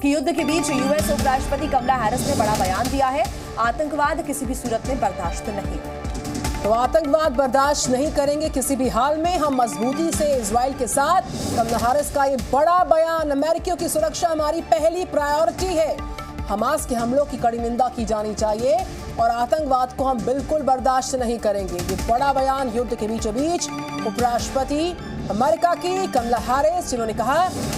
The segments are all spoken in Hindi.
कि युद्ध के बीच यूएस उपराष्ट्रपति कमला हैरिस ने बड़ा बयान दिया है, आतंकवाद किसी भी सूरत में बर्दाश्त नहीं। तो आतंकवाद बर्दाश्त नहीं करेंगे किसी भी हाल में, हम मजबूती से इजराइल के साथ। कमला हैरिस का ये बड़ा बयान, अमेरिकियों की सुरक्षा हमारी पहली प्रायोरिटी है, हमास के हमलों की कड़ी निंदा की जानी चाहिए और आतंकवाद को हम बिल्कुल बर्दाश्त नहीं करेंगे। ये बड़ा बयान युद्ध के बीचों बीच उपराष्ट्रपति अमेरिका की कमला हैरिस, जिन्होंने कहा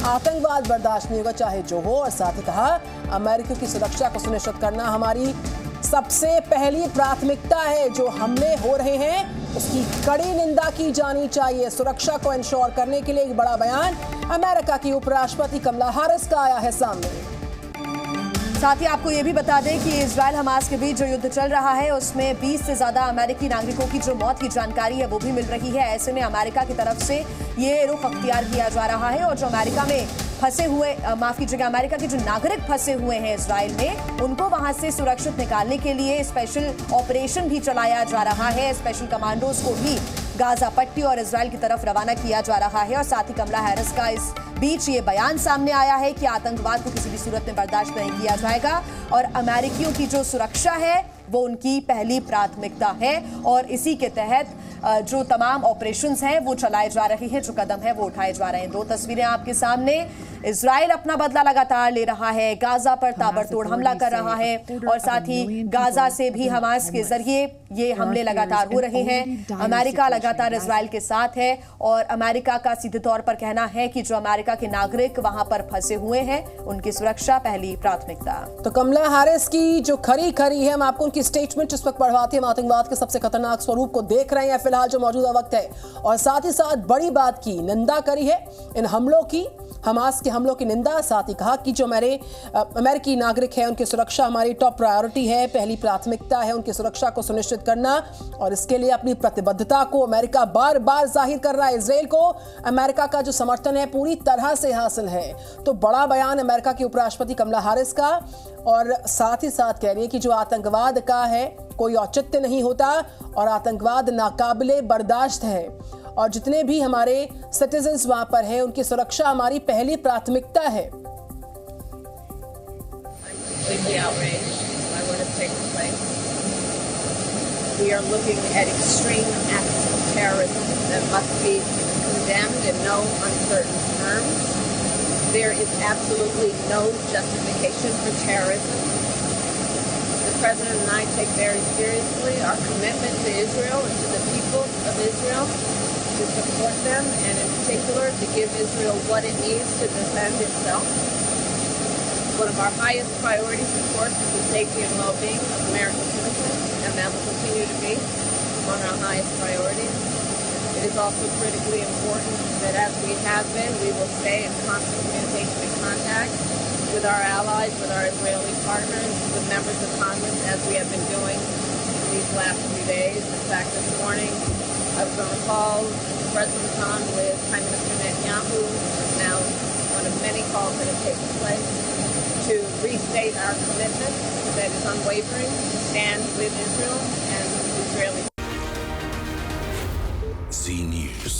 आतंकवाद बर्दाश्त नहीं होगा चाहे जो हो, और साथ ही कहा अमेरिका की सुरक्षा को सुनिश्चित करना हमारी सबसे पहली प्राथमिकता है। जो हमले हो रहे हैं उसकी कड़ी निंदा की जानी चाहिए। सुरक्षा को इंश्योर करने के लिए एक बड़ा बयान अमेरिका की उपराष्ट्रपति कमला हैरिस का आया है सामने। साथ ही आपको ये भी बता दें कि इजराइल हमास के बीच जो युद्ध चल रहा है उसमें 20 से ज्यादा अमेरिकी नागरिकों की जो मौत की जानकारी है वो भी मिल रही है। ऐसे में अमेरिका की तरफ से ये रुख अख्तियार किया जा रहा है और जो अमेरिका में फंसे हुए, माफ कीजिएगा, अमेरिका के जो नागरिक फंसे हुए हैं इजराइल में, उनको वहां से सुरक्षित निकालने के लिए स्पेशल ऑपरेशन भी चलाया जा रहा है। स्पेशल कमांडोज को भी गाजा पट्टी और इजराइल की तरफ रवाना किया जा रहा है। और साथ ही कमला हैरिस का इस बीच ये बयान सामने आया है कि आतंकवाद को किसी भी सूरत में बर्दाश्त नहीं किया जाएगा और अमेरिकियों की जो सुरक्षा है वो उनकी पहली प्राथमिकता है और इसी के तहत जो तमाम ऑपरेशंस हैं वो चलाए जा रहे हैं, जो कदम है वो उठाए जा रहे हैं। दो तस्वीरें आपके सामने, इजराइल अपना बदला लगातार ले रहा है, गाजा पर ताबड़तोड़ हमला कर रहा है और साथ ही गाजा से भी हमास के जरिए ये हमले लगातार हो रहे हैं। अमेरिका लगातार इजराइल के साथ है और अमेरिका का सीधे तौर पर कहना है कि जो अमेरिका के नागरिक वहां पर फंसे हुए हैं उनकी सुरक्षा पहली प्राथमिकता। तो कमला हैरिस की जो खरी है, हम आपको उनकी स्टेटमेंट इस वक्त पढ़वाते हैं। आतंकवाद के सबसे खतरनाक स्वरूप को देख रहे हैं फिलहाल जो मौजूदा वक्त है, और साथ ही साथ बड़ी बात की निंदा करी है इन हमलों की, हमास के हमलों की निंदा। साथ ही कहा कि जो अमेरिकी नागरिक हैं उनकी सुरक्षा हमारी टॉप प्रायोरिटी है, पहली प्राथमिकता है उनकी सुरक्षा को सुनिश्चित करना और इसके लिए अपनी प्रतिबद्धता को अमेरिका बार बार जाहिर कर रहा है। इजराइल को अमेरिका का जो समर्थन है पूरी तरह से हासिल है। तो बड़ा बयान अमेरिका की उपराष्ट्रपति कमला हैरिस का, और साथ ही साथ कह रही है कि जो आतंकवाद का है कोई औचित्य नहीं होता और आतंकवाद नाकाबिले बर्दाश्त है और जितने भी हमारे सिटीजन्स वहां पर हैं उनकी सुरक्षा हमारी पहली प्राथमिकता है। We are looking at extreme acts of terrorism that must be condemned in no uncertain terms. There is absolutely no justification for terrorism. The President and I take very seriously our commitment to Israel and to the people of Israel, to support them and in particular to give Israel what it needs to defend itself. One of our highest priorities, of course, is the safety and well-being of American citizens, and that will continue to be among our highest priorities. It is also critically important that as we have been, we will stay in constant communication and contact with our allies, with our Israeli partners, with members of Congress, as we have been doing these last few days. In fact, this morning, I was on a call with President Khan with Prime Minister Netanyahu. It's now one of many calls that have taken place to restate our commitment that is unwavering to stand with Israel and Israeli. Z News.